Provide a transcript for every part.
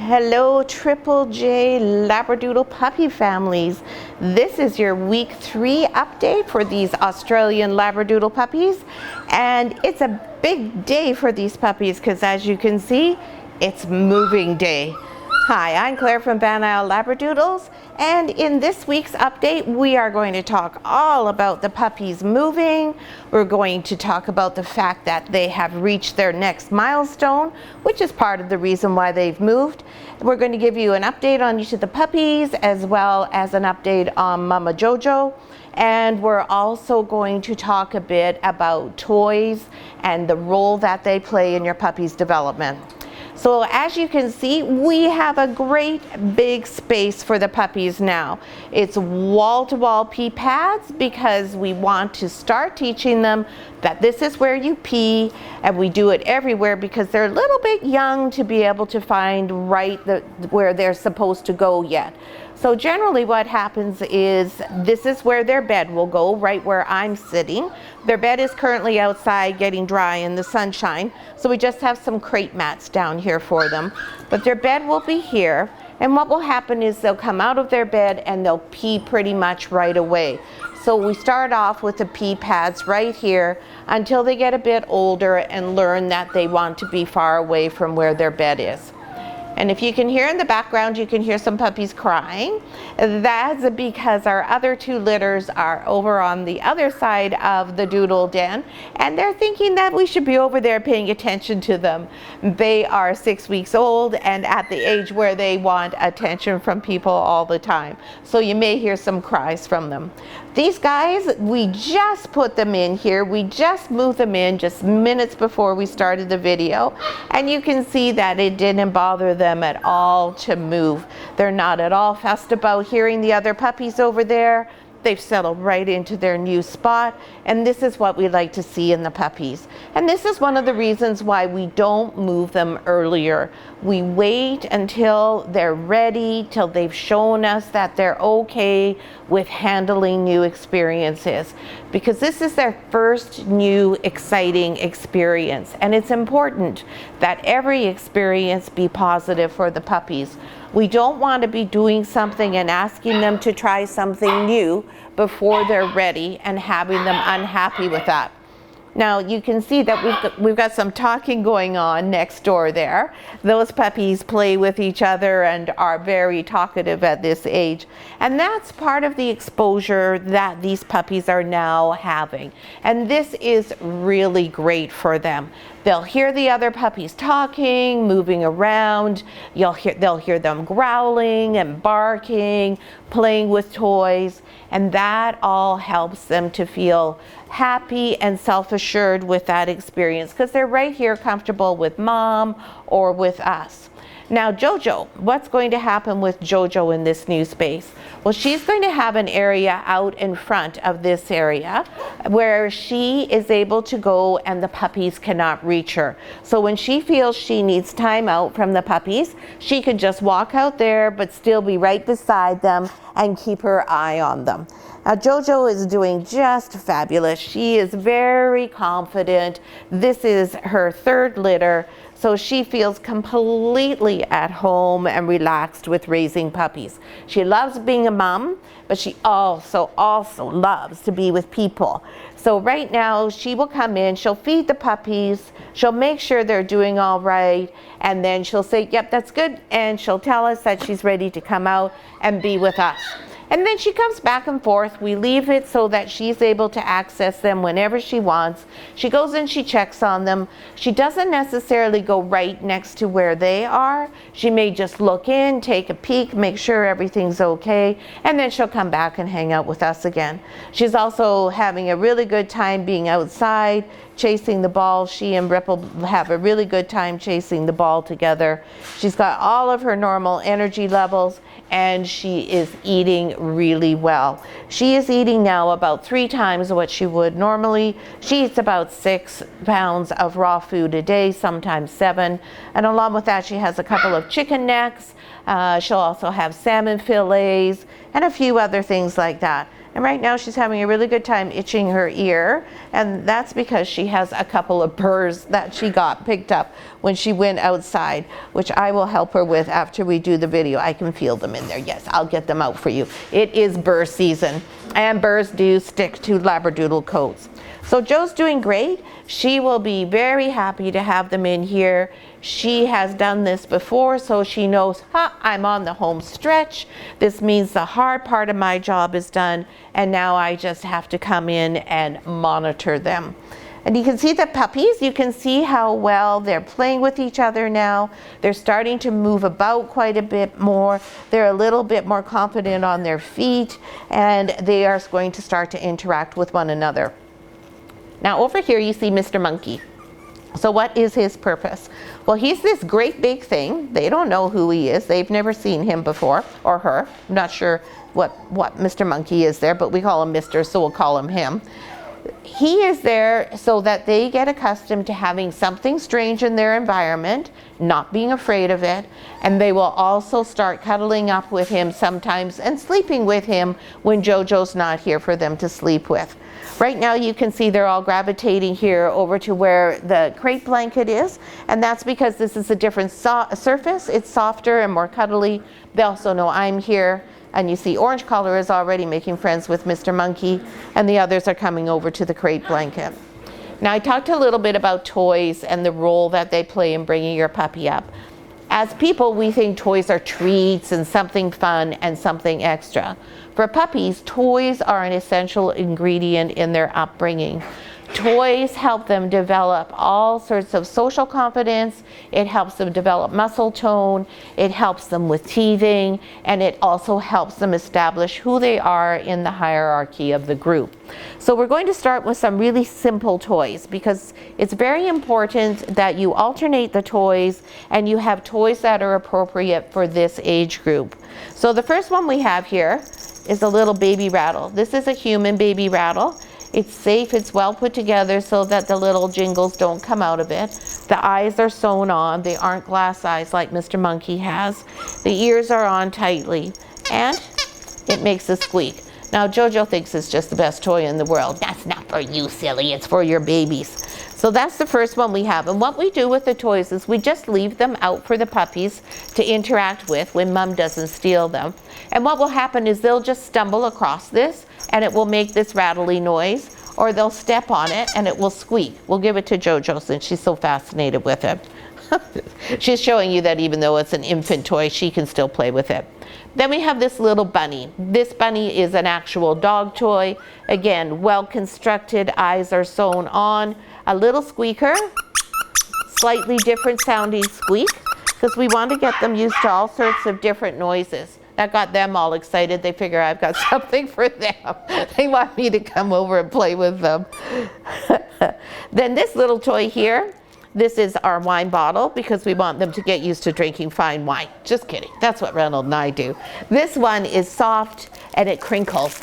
Hello, Triple J Labradoodle puppy families. This is your week 3 update for these Australian Labradoodle puppies. And it's a big day for these puppies because, as you can see, it's moving day. Hi, I'm Claire from Van Isle Labradoodles, and in this week's update we are going to talk all about the puppies moving. We're going to talk about the fact that they have reached their next milestone, which is part of the reason why they've moved. We're going to give you an update on each of the puppies as well as an update on Mama JoJo. And we're also going to talk a bit about toys and the role that they play in your puppy's development. So as you can see, we have a great big space for the puppies now. It's wall-to-wall pee pads because we want to start teaching them that this is where you pee, and we do it everywhere because they're a little bit young to be able to find where they're supposed to go yet. So generally what happens is this is where their bed will go, right where I'm sitting. Their bed is currently outside getting dry in the sunshine, so we just have some crate mats down here for them. But their bed will be here, and what will happen is they'll come out of their bed and they'll pee pretty much right away. So we start off with the pee pads right here until they get a bit older and learn that they want to be far away from where their bed is. And if you can hear in the background, you can hear some puppies crying. That's because our other 2 litters are over on the other side of the doodle den, and they're thinking that we should be over there paying attention to them. They are 6 weeks old and at the age where they want attention from people all the time. So you may hear some cries from them. These guys, we just put them in here. We just moved them in just minutes before we started the video. And you can see that it didn't bother them at all to move. They're not at all fussed about hearing the other puppies over there. They've settled right into their new spot, and this is what we like to see in the puppies. And this is one of the reasons why we don't move them earlier. We wait until they're ready, till they've shown us that they're okay with handling new experiences, because this is their first new exciting experience, and it's important that every experience be positive for the puppies. We don't want to be doing something and asking them to try something new before they're ready and having them unhappy with that. Now you can see that we've got some talking going on next door there. Those puppies play with each other and are very talkative at this age. And that's part of the exposure that these puppies are now having. And this is really great for them. They'll hear the other puppies talking, moving around. They'll hear them growling and barking, playing with toys, and that all helps them to feel happy and self-assured with that experience because they're right here comfortable with mom or with us. Now JoJo, what's going to happen with JoJo in this new space? Well, she's going to have an area out in front of this area where she is able to go and the puppies cannot reach her. So when she feels she needs time out from the puppies, she can just walk out there but still be right beside them and keep her eye on them. Now JoJo is doing just fabulous. She is very confident. This is her 3rd litter, so she feels completely at home and relaxed with raising puppies. She loves being a mom, but she also loves to be with people. So right now she will come in, she'll feed the puppies, she'll make sure they're doing all right, and then she'll say, yep, that's good, and she'll tell us that she's ready to come out and be with us. And then she comes back and forth. We leave it so that she's able to access them whenever she wants. She goes and she checks on them. She doesn't necessarily go right next to where they are. She may just look in, take a peek, make sure everything's okay, and then she'll come back and hang out with us again. She's also having a really good time being outside, chasing the ball. She and Ripple have a really good time chasing the ball together. She's got all of her normal energy levels, and she is eating really well. She is eating now about 3 times what she would normally. She eats about 6 pounds of raw food a day, sometimes 7. And along with that, she has a couple of chicken necks. She'll also have salmon fillets and a few other things like that. And right now she's having a really good time itching her ear, and that's because she has a couple of burrs that she got picked up when she went outside, which I will help her with after we do the video. I can feel them in there. Yes, I'll get them out for you. It is burr season, and burrs do stick to Labradoodle coats. So Joe's doing great. She will be very happy to have them in here. She has done this before, so she knows, I'm on the home stretch. This means the hard part of my job is done, and now I just have to come in and monitor them. And you can see the puppies. You can see how well they're playing with each other now. They're starting to move about quite a bit more. They're a little bit more confident on their feet, and they are going to start to interact with one another. Now over here you see Mr. Monkey. So what is his purpose? Well, he's this great big thing. They don't know who he is. They've never seen him before, or her. I'm not sure what Mr. Monkey is there, but we call him Mr., so we'll call him him. He is there so that they get accustomed to having something strange in their environment, not being afraid of it, and they will also start cuddling up with him sometimes and sleeping with him when JoJo's not here for them to sleep with. Right now you can see they're all gravitating here over to where the crate blanket is, and that's because this is a different surface. It's softer and more cuddly. They also know I'm here. And you see Orange Collar is already making friends with Mr. Monkey, and the others are coming over to the crate blanket. Now I talked a little bit about toys and the role that they play in bringing your puppy up. As people, we think toys are treats and something fun and something extra. For puppies, toys are an essential ingredient in their upbringing. Toys help them develop all sorts of social confidence. It helps them develop muscle tone. It helps them with teething, and it also helps them establish who they are in the hierarchy of the group. So we're going to start with some really simple toys, because it's very important that you alternate the toys and you have toys that are appropriate for this age group. So the first one we have here is a little baby rattle. This is a human baby rattle. It's safe, it's well put together so that the little jingles don't come out of it. The eyes are sewn on. They aren't glass eyes like Mr. Monkey has. The ears are on tightly, and it makes a squeak. Now JoJo thinks it's just the best toy in the world. That's not for you, silly, it's for your babies. So that's the first one we have. And what we do with the toys is we just leave them out for the puppies to interact with when mom doesn't steal them. And what will happen is they'll just stumble across this and it will make this rattly noise, or they'll step on it and it will squeak. We'll give it to JoJo since she's so fascinated with it. She's showing you that even though it's an infant toy, she can still play with it. Then we have this little bunny. This bunny is an actual dog toy. Again, well constructed, eyes are sewn on. A little squeaker, slightly different sounding squeak, because we want to get them used to all sorts of different noises. That got them all excited. They figure I've got something for them. They want me to come over and play with them. Then this little toy here, this is our wine bottle, because we want them to get used to drinking fine wine. Just kidding. That's what Ronald and I do. This one is soft and it crinkles.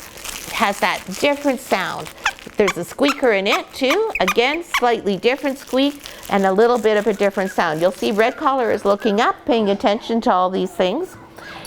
It has that different sound. There's a squeaker in it too. Again, slightly different squeak and a little bit of a different sound. You'll see Red Collar is looking up, paying attention to all these things.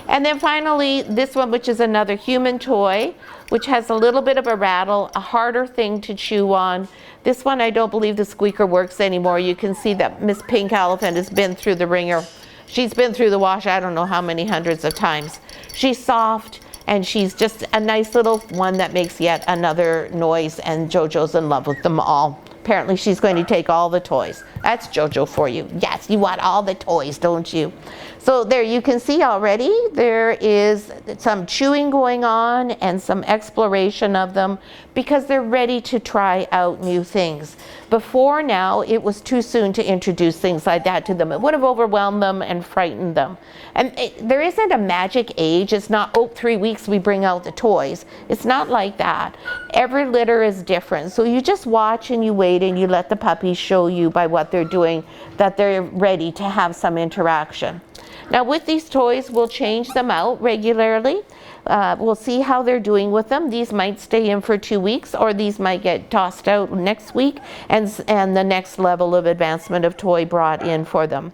And then finally, this one, which is another human toy, which has a little bit of a rattle, a harder thing to chew on. This one, I don't believe the squeaker works anymore. You can see that Miss Pink Elephant has been through the ringer. She's been through the wash, I don't know how many hundreds of times. She's soft, and she's just a nice little one that makes yet another noise, and JoJo's in love with them all. Apparently she's going to take all the toys. That's JoJo for you. Yes, you want all the toys, don't you? So there you can see already there is some chewing going on and some exploration of them, because they're ready to try out new things. Before now, it was too soon to introduce things like that to them. It would have overwhelmed them and frightened them. And there isn't a magic age. It's not, 3 weeks we bring out the toys. It's not like that. Every litter is different. So you just watch and you wait and you let the puppies show you by what they're doing that they're ready to have some interaction. Now with these toys, we'll change them out regularly. We'll see how they're doing with them. These might stay in for 2 weeks, or these might get tossed out next week and the next level of advancement of toy brought in for them.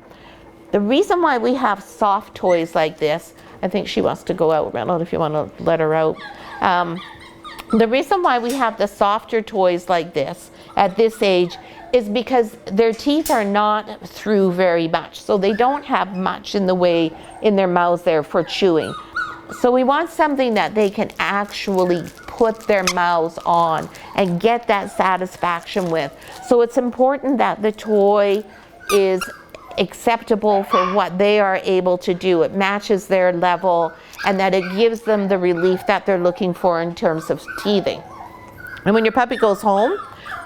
The reason why we have soft toys like this, I think she wants to go out, Ronald, if you want to let her out. The reason why we have the softer toys like this at this age is because their teeth are not through very much. So they don't have much in the way in their mouths there for chewing. So we want something that they can actually put their mouths on and get that satisfaction with. So it's important that the toy is acceptable for what they are able to do. It matches their level, and that it gives them the relief that they're looking for in terms of teething. And when your puppy goes home,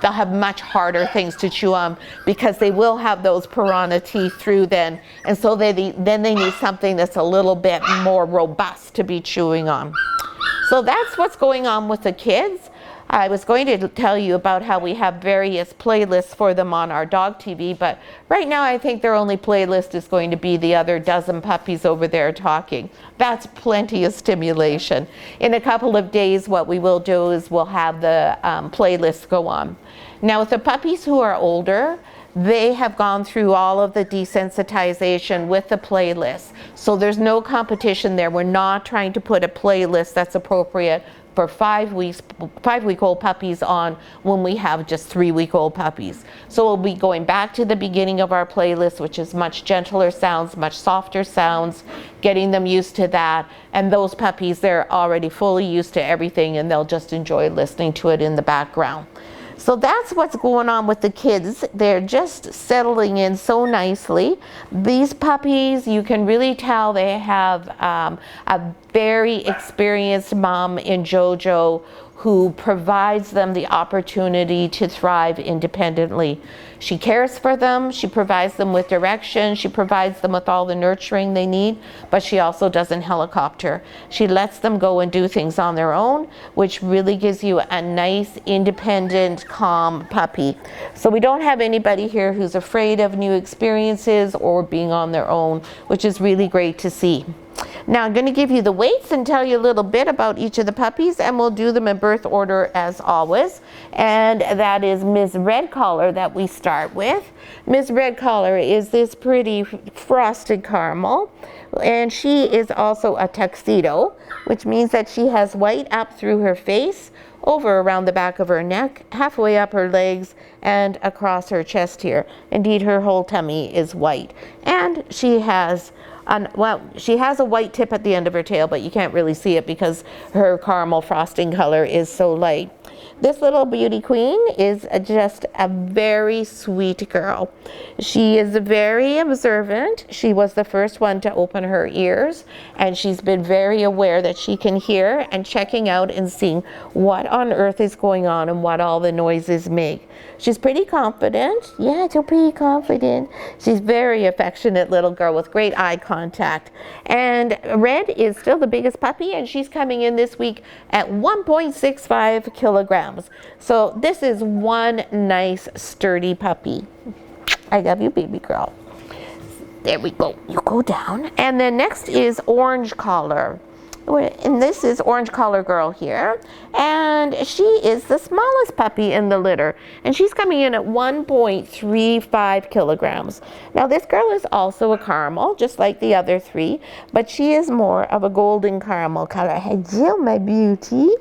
they'll have much harder things to chew on because they will have those piranha teeth through then. And so then they need something that's a little bit more robust to be chewing on. So that's what's going on with the kids. I was going to tell you about how we have various playlists for them on our dog TV, but right now I think their only playlist is going to be the other dozen puppies over there talking. That's plenty of stimulation. In a couple of days, what we will do is we'll have the playlist go on. Now with the puppies who are older, they have gone through all of the desensitization with the playlist. So there's no competition there. We're not trying to put a playlist that's appropriate for 5-week-old puppies on when we have just 3-week-old puppies. So we'll be going back to the beginning of our playlist, which is much gentler sounds, much softer sounds, getting them used to that. And those puppies, they're already fully used to everything, and they'll just enjoy listening to it in the background. So that's what's going on with the kids. They're just settling in so nicely. These puppies, you can really tell they have a very experienced mom in JoJo who provides them the opportunity to thrive independently. She cares for them, she provides them with direction, she provides them with all the nurturing they need, but she also doesn't helicopter. She lets them go and do things on their own, which really gives you a nice, independent, calm puppy. So we don't have anybody here who's afraid of new experiences or being on their own, which is really great to see. Now I'm going to give you the weights and tell you a little bit about each of the puppies, and we'll do them in birth order as always. And that is Ms. Red Collar that we start with. Ms. Red Collar is this pretty frosted caramel, and she is also a tuxedo, which means that she has white up through her face, over around the back of her neck, halfway up her legs, and across her chest here. Indeed, her whole tummy is white. And she has she has a white tip at the end of her tail, but you can't really see it because her caramel frosting color is so light. This little beauty queen is just a very sweet girl. She is very observant. She was the first one to open her ears, and she's been very aware that she can hear and checking out and seeing what on earth is going on and what all the noises make. She's pretty confident. Yeah, so pretty confident. She's very affectionate little girl with great eye contact. And Red is still the biggest puppy, and she's coming in this week at 1.65 kilograms. So this is one nice sturdy puppy. I love you, baby girl. There we go. You go down. And then next is Orange Collar. And this is Orange Collar Girl here, and she is the smallest puppy in the litter, and she's coming in at 1.35 kilograms. Now this girl is also a caramel, just like the other three, but she is more of a golden caramel color. Hello, my beauty.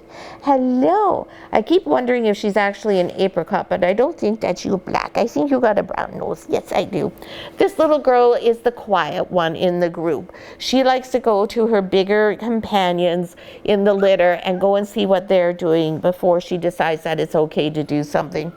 Hello. I keep wondering if she's actually an apricot, but I don't think that you're black. I think you got a brown nose. Yes, I do. This little girl is the quiet one in the group. She likes to go to her bigger companions in the litter and go and see what they're doing before she decides that it's okay to do something.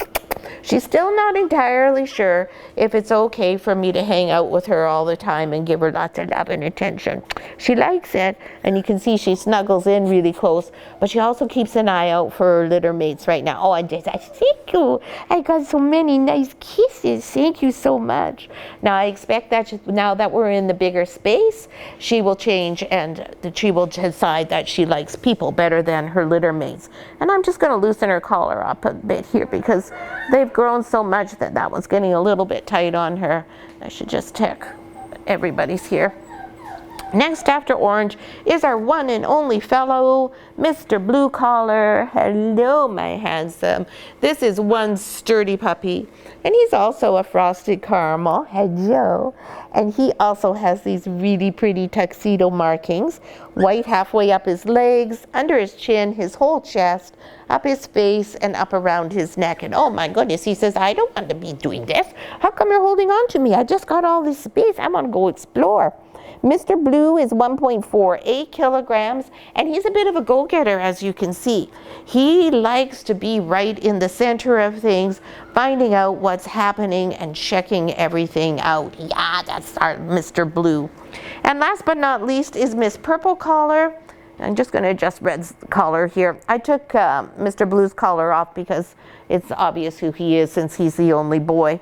She's still not entirely sure if it's okay for me to hang out with her all the time and give her lots of love and attention. She likes it, and you can see she snuggles in really close, but she also keeps an eye out for her litter mates right now. Oh, I thank you. I got so many nice kisses. Thank you so much. Now I expect that now that we're in the bigger space, she will change and she will decide that she likes people better than her litter mates. And I'm just going to loosen her collar up a bit here because they've grown so much that that one's getting a little bit tight on her. I should just check everybody's here. Next after orange is our one and only fellow, Mr. Blue Collar. Hello, my handsome. This is one sturdy puppy, and he's also a frosted caramel. Hello. And he also has these really pretty tuxedo markings, white halfway up his legs, under his chin, his whole chest, up his face, and up around his neck. And oh my goodness, he says, I don't want to be doing this. How come you're holding on to me? I just got all this space. I want to go explore. Mr. Blue is 1.48 kilograms, and he's a bit of a go-getter, as you can see. He likes to be right in the center of things, finding out what's happening and checking everything out. Yeah, that's our Mr. Blue. And last but not least is Miss Purple Collar. I'm just going to adjust Red's collar here. I took Mr. Blue's collar off because it's obvious who he is since he's the only boy.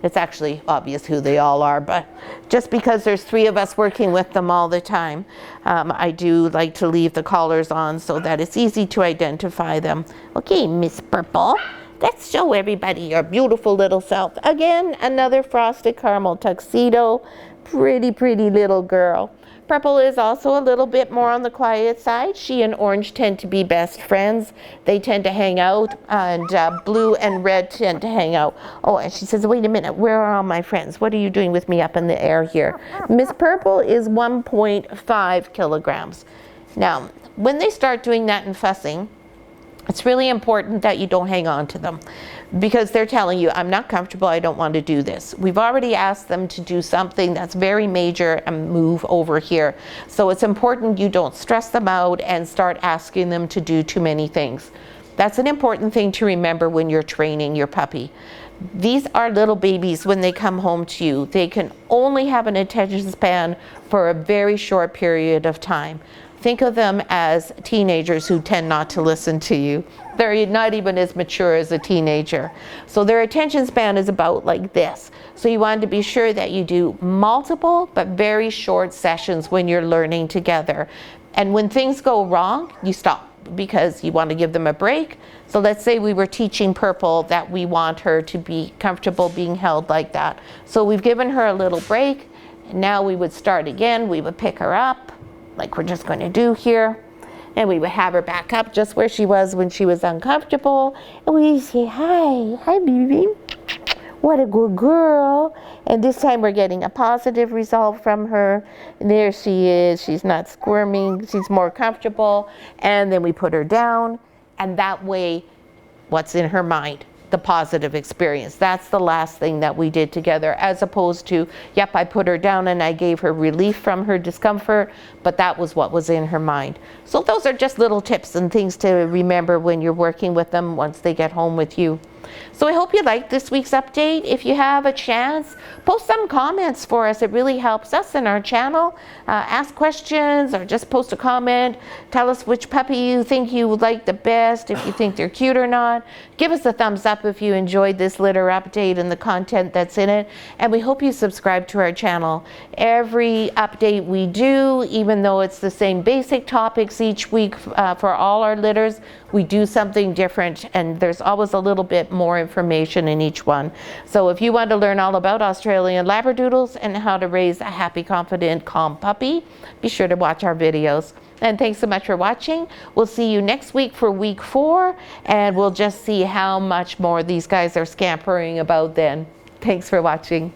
It's actually obvious who they all are, but just because there's 3 of us working with them all the time, I do like to leave the collars on so that it's easy to identify them. Okay, Miss Purple, let's show everybody your beautiful little self. Again, another frosted caramel tuxedo. Pretty, pretty little girl. Purple is also a little bit more on the quiet side. She and Orange tend to be best friends. They tend to hang out, and Blue and Red tend to hang out. Oh, and she says, wait a minute, where are all my friends? What are you doing with me up in the air here? Miss Purple is 1.5 kilograms. Now, when they start doing that and fussing, it's really important that you don't hang on to them because they're telling you, I'm not comfortable, I don't want to do this. We've already asked them to do something that's very major and move over here. So it's important you don't stress them out and start asking them to do too many things. That's an important thing to remember when you're training your puppy. These are little babies when they come home to you. They can only have an attention span for a very short period of time. Think of them as teenagers who tend not to listen to you. They're not even as mature as a teenager. So their attention span is about like this. So you want to be sure that you do multiple but very short sessions when you're learning together. And when things go wrong, you stop because you want to give them a break. So let's say we were teaching Purple that we want her to be comfortable being held like that. So we've given her a little break. And now we would start again. We would pick her up, like we're just going to do here, and we would have her back up just where she was when she was uncomfortable, and we say, hi baby, what a good girl. And this time we're getting a positive result from her, and there she is, she's not squirming, she's more comfortable, and then we put her down, and that way what's in her mind? The positive experience. That's the last thing that we did together, as opposed to, yep, I put her down and I gave her relief from her discomfort, but that was what was in her mind. So those are just little tips and things to remember when you're working with them once they get home with you. So I hope you liked this week's update. If you have a chance, post some comments for us. It really helps us in our channel. Ask questions or just post a comment. Tell us which puppy you think you would like the best, if you think they're cute or not. Give us a thumbs up if you enjoyed this litter update and the content that's in it. And we hope you subscribe to our channel. Every update we do, even though it's the same basic topics each week for all our litters, we do something different, and there's always a little bit more information in each one. So if you want to learn all about Australian Labradoodles and how to raise a happy, confident, calm puppy, be sure to watch our videos. And thanks so much for watching. We'll see you next week for week 4, and we'll just see how much more these guys are scampering about then. Thanks for watching.